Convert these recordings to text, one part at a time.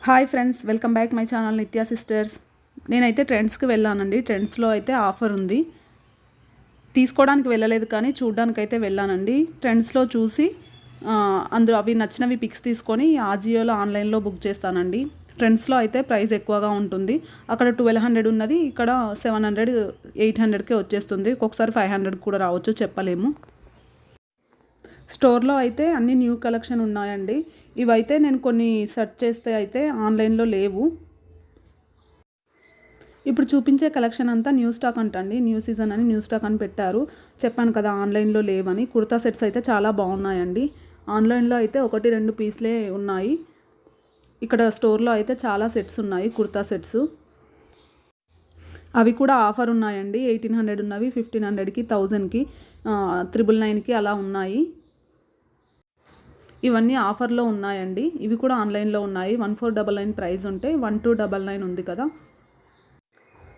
Hi friends, welcome back my channel Nithya sisters. నేనైతే ట్రెండ్స్కి వెళ్ళానండి. ట్రెండ్స్లో అయితే ఆఫర్ ఉంది. తీసుకోవడానికి వెళ్ళలేదు కానీ చూడడానికైతే వెళ్ళానండి. ట్రెండ్స్లో చూసి అందులో అవి నచ్చినవి పిక్స్ తీసుకొని ఆజియోలో ఆన్లైన్లో బుక్ చేస్తానండి. ట్రెండ్స్లో అయితే ప్రైస్ ఎక్కువగా ఉంటుంది. అక్కడ 1200 ఉన్నది, ఇక్కడ 700 800కే వచ్చేస్తుంది. ఒక్కొక్కసారి 500 కూడా రావచ్చు, చెప్పలేము. స్టోర్లో అయితే అన్ని న్యూ కలెక్షన్ ఉన్నాయండి. ఇవైతే నేను కొన్ని సెర్చ్ చేస్తే అయితే ఆన్లైన్లో లేవు. ఇప్పుడు చూపించే కలెక్షన్ అంతా న్యూ స్టాక్ అంటండి. న్యూ సీజన్ అని న్యూ స్టాక్ అని పెట్టారు. చెప్పాను కదా ఆన్లైన్లో లేవని. కుర్తా సెట్స్ అయితే చాలా బాగున్నాయండి. ఆన్లైన్లో అయితే 1-2 పీస్లే ఉన్నాయి. ఇక్కడ స్టోర్లో అయితే చాలా సెట్స్ ఉన్నాయి, కుర్తా సెట్స్. అవి కూడా ఆఫర్ ఉన్నాయండి. 1800 ఉన్నవి 1500కి, 1000కి, 999కి అలా ఉన్నాయి. ఇవన్నీ ఆఫర్లో ఉన్నాయండి. ఇవి కూడా ఆన్లైన్లో ఉన్నాయి. 1499 ప్రైస్ ఉంటే 1299 ఉంది కదా.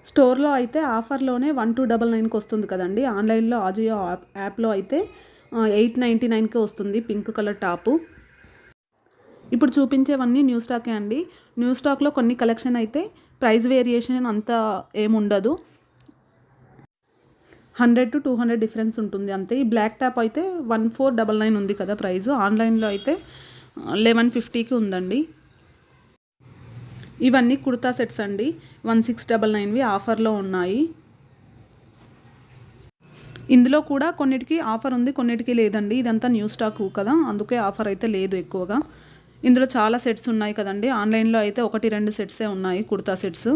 స్టోర్లో అయితే ఆఫర్లోనే 1299కి వస్తుంది కదండి. ఆన్లైన్లో ఆజియో యాప్లో అయితే 899కే వస్తుంది, పింక్ కలర్ టాపు. ఇప్పుడు చూపించేవన్నీ న్యూ స్టాకే అండి. న్యూ స్టాక్లో కొన్ని కలెక్షన్ అయితే ప్రైస్ వేరియేషన్ అంతా ఏముండదు. 100 to 200 డిఫరెన్స్ ఉంటుంది అంతే. ఈ బ్లాక్ టాప్ అయితే 1499 ఉంది కదా ప్రైస్. ఆన్లైన్లో అయితే 1150కి ఉందండి. ఇవన్నీ కుర్తా సెట్స్ అండి. 1699వి ఆఫర్లో ఉన్నాయి. ఇందులో కూడా కొన్నిటికి ఆఫర్ ఉంది, కొన్నిటికి లేదండి. ఇదంతా న్యూ స్టాక్ కదా, అందుకే ఆఫర్ అయితే లేదు ఎక్కువగా. ఇందులో చాలా సెట్స్ ఉన్నాయి కదండి. ఆన్లైన్లో అయితే 1-2 సెట్సే ఉన్నాయి, కుర్తా సెట్స్.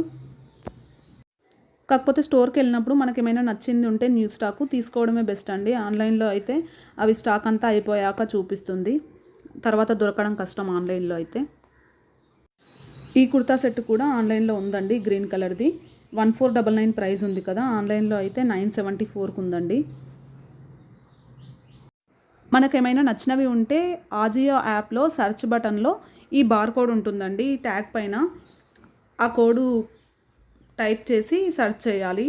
కాకపోతే స్టోర్కి వెళ్ళినప్పుడు మనకి ఏమైనా నచ్చింది ఉంటే న్యూ స్టాకు తీసుకోవడమే బెస్ట్ అండి. ఆన్లైన్లో అయితే అవి స్టాక్ అంతా అయిపోయాక చూపిస్తుంది, తర్వాత దొరకడం కష్టం ఆన్లైన్లో అయితే. ఈ కుర్తా సెట్ కూడా ఆన్లైన్లో ఉందండి, గ్రీన్ కలర్ది. 1499 ప్రైస్ ఉంది కదా, ఆన్లైన్లో అయితే 974కి ఉందండి. మనకేమైనా నచ్చినవి ఉంటే ఆజియో యాప్లో సెర్చ్ బటన్లో ఈ బార్ కోడ్ ఉంటుందండి, ఈ ట్యాగ్ పైన. ఆ కోడు టైప్ చేసి సెర్చ్ చేయాలి.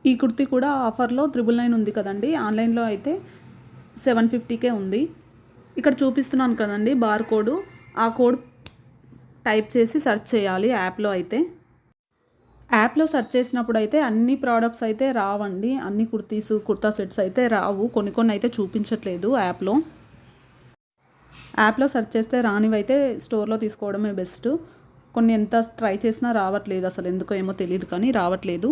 ఈ కుర్తీ కూడా ఆఫర్లో 999 ఉంది కదండి. ఆన్లైన్లో అయితే 750కే ఉంది. ఇక్కడ చూపిస్తున్నాను కదండి బార్ కోడ్, ఆ కోడ్ టైప్ చేసి సెర్చ్ చేయాలి యాప్లో. అయితే యాప్లో సెర్చ్ చేసినప్పుడు అయితే అన్ని ప్రోడక్ట్స్ అయితే రావండి, అన్ని కుర్తా సెట్స్ అయితే రావు, కొన్ని అయితే చూపించట్లేదు యాప్లో. యాప్లో సెర్చ్ చేస్తే రానివైతే స్టోర్లో తీసుకోవడమే బెస్ట్. కొన్ని ఎంత ట్రై చేసినా రావట్లేదు, అసలు ఎందుకో ఏమో తెలియదు కానీ రావట్లేదు.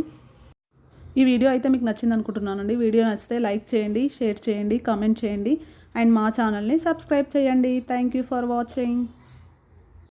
ఈ వీడియో అయితే మీకు నచ్చింది అనుకుంటున్నానండి. వీడియో నచ్చితే లైక్ చేయండి, షేర్ చేయండి, కామెంట్ చేయండి అండ్ మా ఛానల్ని సబ్స్క్రైబ్ చేయండి. Thank you for watching.